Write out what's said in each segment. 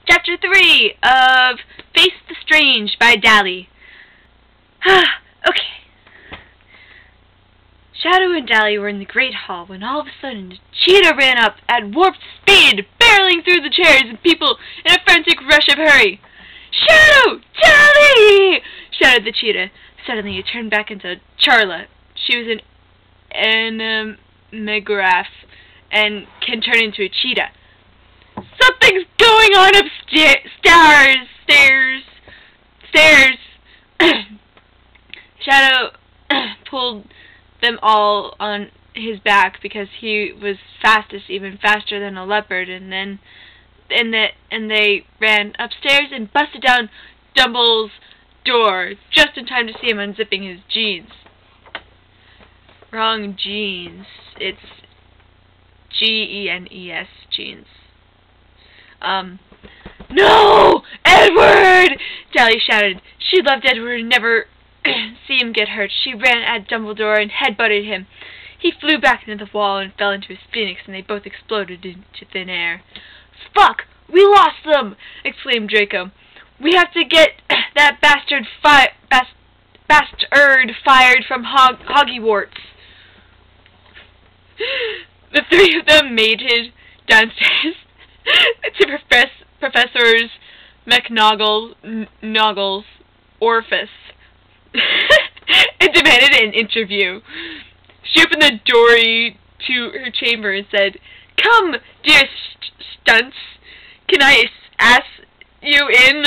Chapter 3 of FaCe StRaNgE by ThE. Okay. Shadow and ThE were in the Great Hall when all of a sudden a cheetah ran up at warp speed, barreling through the chairs and people in a frantic rush of hurry. "Shadow! ThE!" shouted the cheetah. Suddenly it turned back into Charla. She was an megraph and can turn into a cheetah. "Something's going on upstairs! Stairs! Shadow pulled them all on his back because he was fastest, even faster than a leopard, and they ran upstairs and busted down Dumble's door just in time to see him unzipping his jeans. Wrong jeans. It's G-E-N-E-S, jeans. "No! Edward!" ThE shouted. She loved Edward and never see him get hurt. She ran at Dumbledore and headbutted him. He flew back into the wall and fell into his phoenix, and they both exploded into thin air. "Fuck! We lost them!" exclaimed Draco. "We have to get that bastard fired from Hogwarts." The three of them mated downstairs to Professors McNoggles' orifice and demanded an interview. She opened the door to her chamber and said, "Come, dear Stunts, can I ask you in?"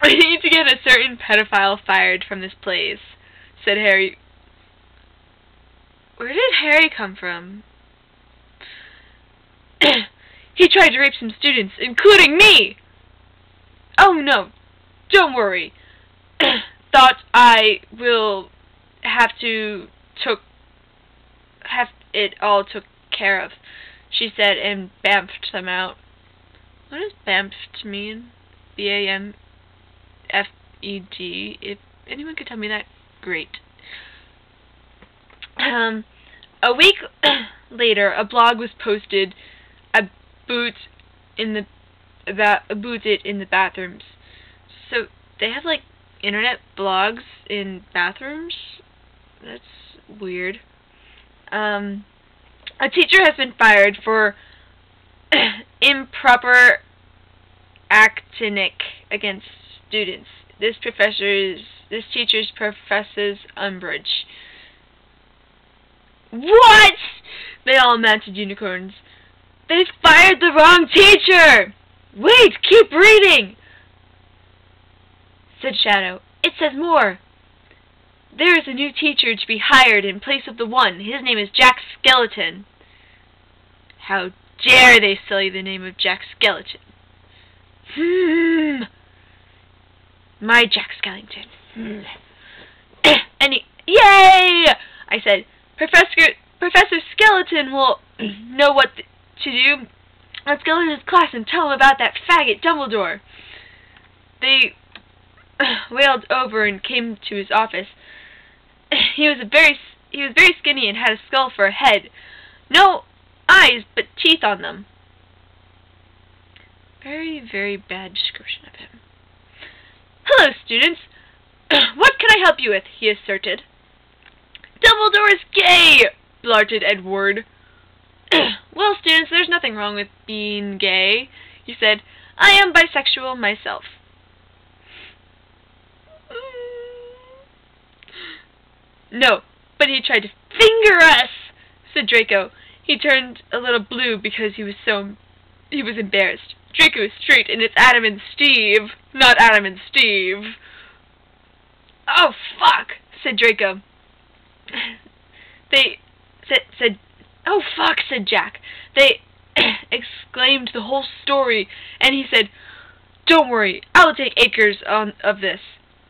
"We need to get a certain pedophile fired from this place," said Harry. Where did Harry come from? "He tried to rape some students, including me!" "Oh no, don't worry. Thought I will have it all took care of," she said, and bamfed them out. What does bamfed mean? B-A-M-F-E-D. If anyone could tell me that, great. A week later, a blog was posted about it in the bathrooms. So they have like internet blogs in bathrooms? That's weird. A teacher has been fired for improper actinic against students. This teacher professes umbrage. "What?" They all mounted unicorns. "They fired the wrong teacher!" "Wait, keep reading!" said Shadow. "It says more. There is a new teacher to be hired in place of the one. His name is Jack Skeleton." How dare they sully the name of Jack Skeleton? My Jack Skellington. Yay! I said, Professor Skeleton will know what to do. Let's go to his class and tell him about that faggot Dumbledore. They wailed over and came to his office. He was very skinny and had a skull for a head. No eyes, but teeth on them. Very, very bad description of him. "Hello, students. What can I help you with?" he asserted. "Dumbledore is gay!" blurted Edward. "Well, students, there's nothing wrong with being gay," he said. "I am bisexual myself." "No, but he tried to finger us," said Draco. He turned a little blue because he was embarrassed. Draco is straight, and it's Adam and Steve, not Adam and Steve. "Oh, fuck," said Draco. "Oh, fuck," said Jack. They exclaimed the whole story, and he said, "Don't worry, I'll take acres of this.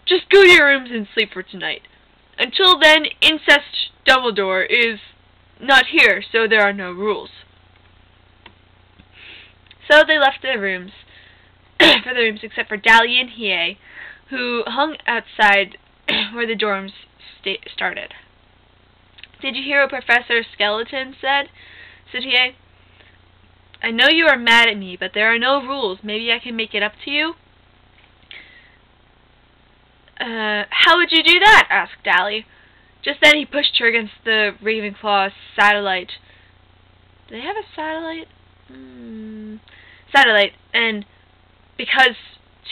Just go to your rooms and sleep for tonight. Until then, Incest Dumbledore is not here, so there are no rules." So they left their rooms, except for ThE and ThE, who hung outside where the dorms started. Did you hear what Professor Skeleton said? Said ThE. I know you are mad at me, but there are no rules. Maybe I can make it up to you? How would you do that? Asked Dally. Just then he pushed her against the Ravenclaw satellite. Do they have a satellite? Satellite. And because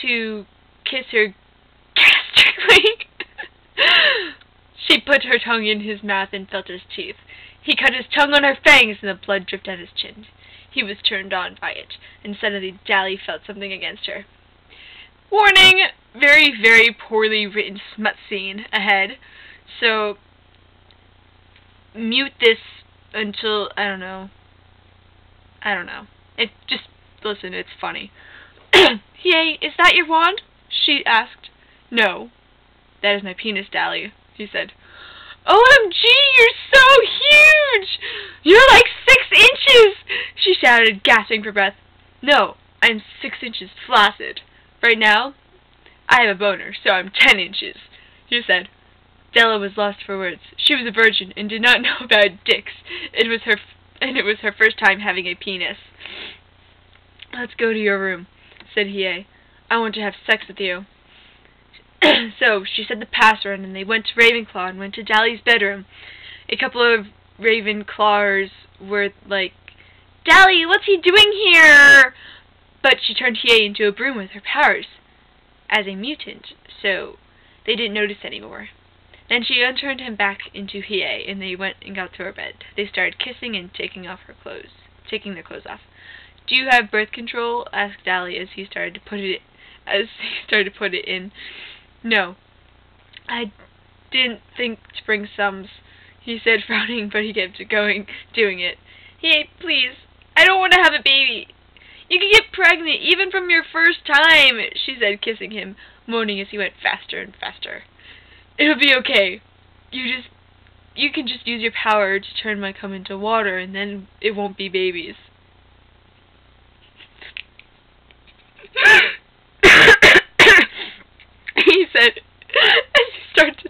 to kiss her gastrically, she put her tongue in his mouth and felt his teeth. He cut his tongue on her fangs, and the blood dripped down his chin. He was turned on by it, and suddenly Dally felt something against her. Warning! Very, very poorly written smut scene ahead. So, mute this until, I don't know. Just listen, it's funny. Hey, is that your wand? She asked. No. That is my penis, Dally, he said. OMG, you're so huge! You're like 6 inches! She shouted, gasping for breath. No, I'm 6 inches flaccid. Right now, I have a boner, so I'm 10 inches, he said. Della was lost for words. She was a virgin and did not know about dicks. It was her first time having a penis. Let's go to your room, said ThE. I want to have sex with you. So she said the password, and they went to Ravenclaw and went to Dally's bedroom. A couple of Ravenclaws were like, Dally, what's he doing here? But she turned ThE into a broom with her powers as a mutant, so they didn't notice anymore. Then she turned him back into ThE, and they went and got to her bed. They started kissing and taking their clothes off. Do you have birth control? Asked Dally as he started to put it in. No. I didn't think to bring some, he said, frowning, but he kept doing it. Hey, please, I don't want to have a baby. You can get pregnant even from your first time, she said, kissing him, moaning as he went faster and faster. It'll be okay. You can just use your power to turn my cum into water, and then it won't be babies. He said, as he started to...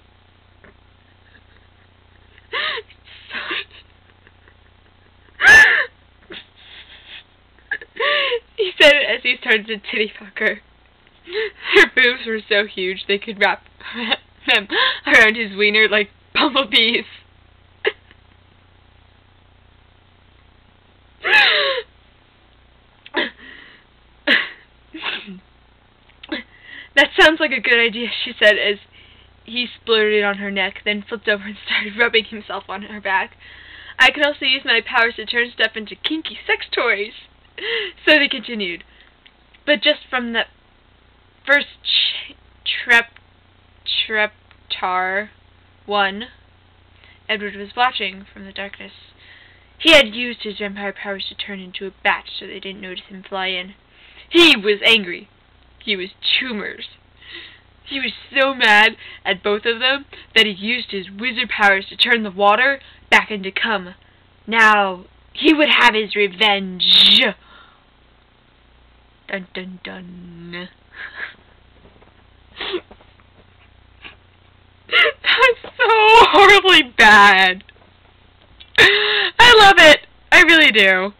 He said it as he started to titty fuck her. Her boobs were so huge they could wrap them around his wiener like bumblebees. That sounds like a good idea, she said as he splurted on her neck, then flipped over and started rubbing himself on her back. I can also use my powers to turn stuff into kinky sex toys. So they continued. But just from the first Treptar 1, Edward was watching from the darkness. He had used his vampire powers to turn into a bat so they didn't notice him fly in. He was angry. He was tumors. He was so mad at both of them that he used his wizard powers to turn the water back into cum. Now, he would have his revenge. Dun dun dun. That's so horribly bad. I love it. I really do.